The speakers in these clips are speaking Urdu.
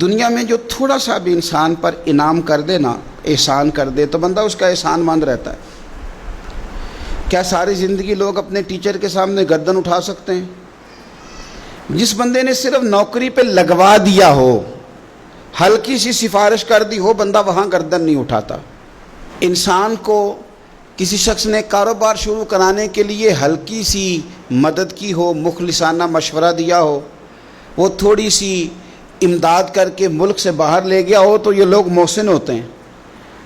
دنیا میں جو تھوڑا سا بھی انسان پر انعام کر دے نا، احسان کر دے، تو بندہ اس کا احسان مند رہتا ہے۔ کیا ساری زندگی لوگ اپنے ٹیچر کے سامنے گردن اٹھا سکتے ہیں؟ جس بندے نے صرف نوکری پہ لگوا دیا ہو، ہلکی سی سفارش کر دی ہو، بندہ وہاں گردن نہیں اٹھاتا۔ انسان کو کسی شخص نے کاروبار شروع کرانے کے لیے ہلکی سی مدد کی ہو، مخلصانہ مشورہ دیا ہو، وہ تھوڑی سی امداد کر کے ملک سے باہر لے گیا ہو، تو یہ لوگ محسن ہوتے ہیں۔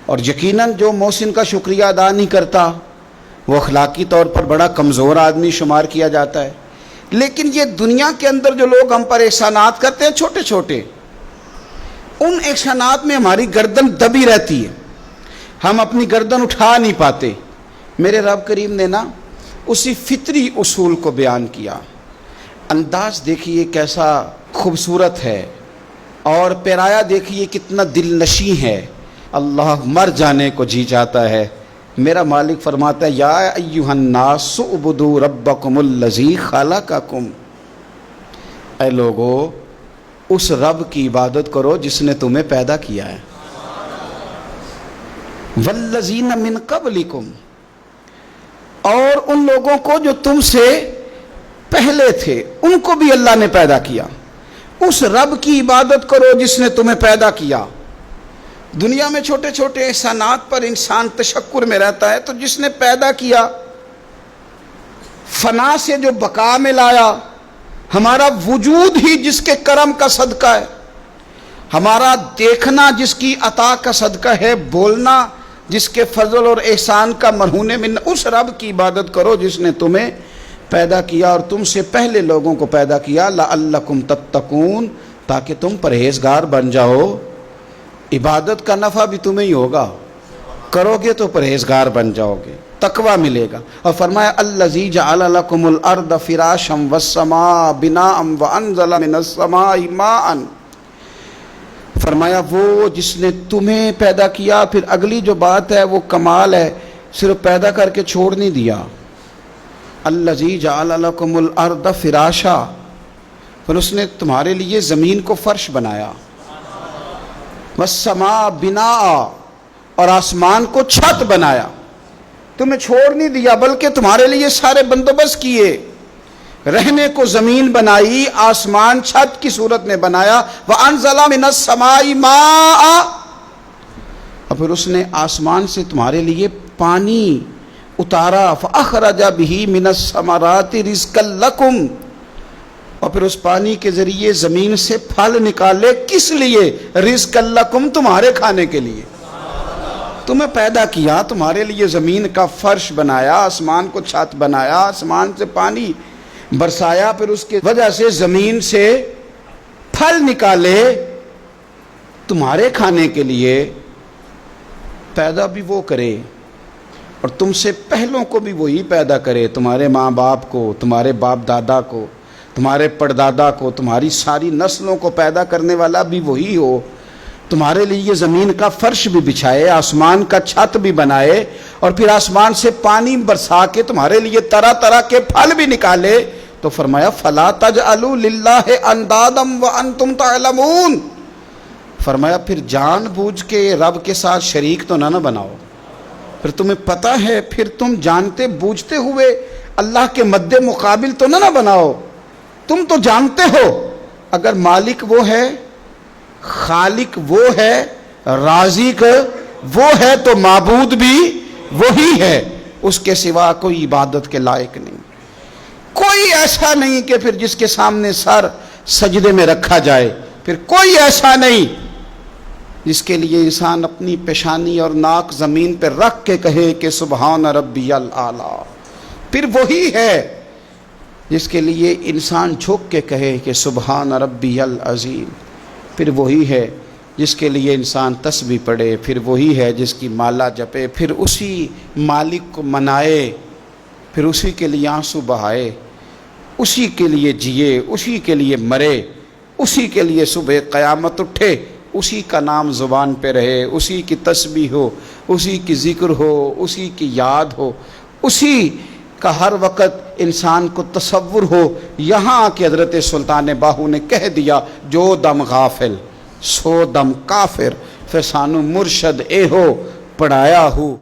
اور یقیناً جو محسن کا شکریہ ادا نہیں کرتا وہ اخلاقی طور پر بڑا کمزور آدمی شمار کیا جاتا ہے۔ لیکن یہ دنیا کے اندر جو لوگ ہم پر احسانات کرتے ہیں چھوٹے چھوٹے، ان احسانات میں ہماری گردن دبی رہتی ہے، ہم اپنی گردن اٹھا نہیں پاتے۔ میرے رب کریم نے نا اسی فطری اصول کو بیان کیا۔ انداز دیکھیے کیسا خوبصورت ہے، اور پیرایا دیکھیے کتنا دل نشیں ہے۔ اللہ مر جانے کو جی چاہتا ہے۔ میرا مالک فرماتا ہے یا ایھا الناس اعبدوا ربکم الذی خلقکم، اے لوگو اس رب کی عبادت کرو جس نے تمہیں پیدا کیا ہے، والذین من قبلکم، اور ان لوگوں کو جو تم سے پہلے تھے ان کو بھی اللہ نے پیدا کیا۔ اس رب کی عبادت کرو جس نے تمہیں پیدا کیا۔ دنیا میں چھوٹے چھوٹے احسانات پر انسان تشکر میں رہتا ہے، تو جس نے پیدا کیا، فنا سے جو بقا میں لایا، ہمارا وجود ہی جس کے کرم کا صدقہ ہے، ہمارا دیکھنا جس کی عطا کا صدقہ ہے، بولنا جس کے فضل اور احسان کا مرہون من، اس رب کی عبادت کرو جس نے تمہیں پیدا کیا اور تم سے پہلے لوگوں کو پیدا کیا، لعلکم تتقون، تاکہ تم پرہیزگار بن جاؤ۔ عبادت کا نفع بھی تمہیں ہی ہوگا، کرو گے تو پرہیزگار بن جاؤ گے، تقوی ملے گا۔ اور فرمایا الذی جعل لکم الارض فراشا والسماء بناء وانزل من السماء ماء، فرمایا وہ جس نے تمہیں پیدا کیا۔ پھر اگلی جو بات ہے وہ کمال ہے، صرف پیدا کر کے چھوڑ نہیں دیا۔ الذی جعل لکم الارض فراشا، پھر اس نے تمہارے لیے زمین کو فرش بنایا، والسماء بناء، اور آسمان کو چھت بنایا۔ تمہیں چھوڑ نہیں دیا بلکہ تمہارے لیے سارے بندوبست کیے، رہنے کو زمین بنائی، آسمان چھت کی صورت میں بنایا، وانزل من السماء ماء، اور پھر اس نے آسمان سے تمہارے لیے پانی اتارا، فاخرج به من الثمرات رزقا لکم، اور پھر اس پانی کے ذریعے زمین سے پھل نکالے، کس لیے؟ رزقا لکم، تمہارے کھانے کے لیے۔ تمہیں پیدا کیا، تمہارے لیے زمین کا فرش بنایا، آسمان کو چھت بنایا، آسمان سے پانی برسایا، پھر اس کی وجہ سے زمین سے پھل نکالے تمہارے کھانے کے لیے۔ پیدا بھی وہ کرے اور تم سے پہلوں کو بھی وہی پیدا کرے، تمہارے ماں باپ کو، تمہارے باپ دادا کو، تمہارے پردادا کو، تمہاری ساری نسلوں کو پیدا کرنے والا بھی وہی ہو، تمہارے لیے زمین کا فرش بھی بچھائے، آسمان کا چھت بھی بنائے، اور پھر آسمان سے پانی برسا کے تمہارے لیے طرح طرح کے پھل بھی نکالے، تو فرمایا فلا تجعلوا للہ اندادا وانتم تعلمون، فرمایا پھر جان بوجھ کے رب کے ساتھ شریک تو نہ بناؤ، پھر تمہیں پتہ ہے، پھر تم جانتے بوجھتے ہوئے اللہ کے مد مقابل تو نہ بناؤ۔ تم تو جانتے ہو اگر مالک وہ ہے، خالق وہ ہے، رازق وہ ہے، تو معبود بھی وہی ہے، اس کے سوا کوئی عبادت کے لائق نہیں۔ کوئی ایسا نہیں کہ پھر جس کے سامنے سر سجدے میں رکھا جائے، پھر کوئی ایسا نہیں جس کے لیے انسان اپنی پیشانی اور ناک زمین پہ رکھ کے کہے کہ سبحان ربی الاعلیٰ، پھر وہی ہے جس کے لیے انسان جھک کے کہے کہ سبحان ربی العظیم، پھر وہی ہے جس کے لیے انسان تسبیح پڑھے، پھر وہی ہے جس کی مالا جپے، پھر اسی مالک کو منائے، پھر اسی کے لیے آنسو بہائے، اسی کے لیے جیے، اسی کے لیے مرے، اسی کے لیے صبح قیامت اٹھے، اسی کا نام زبان پہ رہے، اسی کی تسبیح ہو، اسی کی ذکر ہو، اسی کی یاد ہو، اسی کا ہر وقت انسان کو تصور ہو۔ یہاں کہ حضرت سلطان باہو نے کہہ دیا جو دم غافل ਸੋ ਦਮ ਕਾਫਿਰ। ਫਿਰ ਸਾਨੂੰ ਮੁਰਸ਼ਦ ਇਹੋ ਪੜਾਇਆ ਹੂ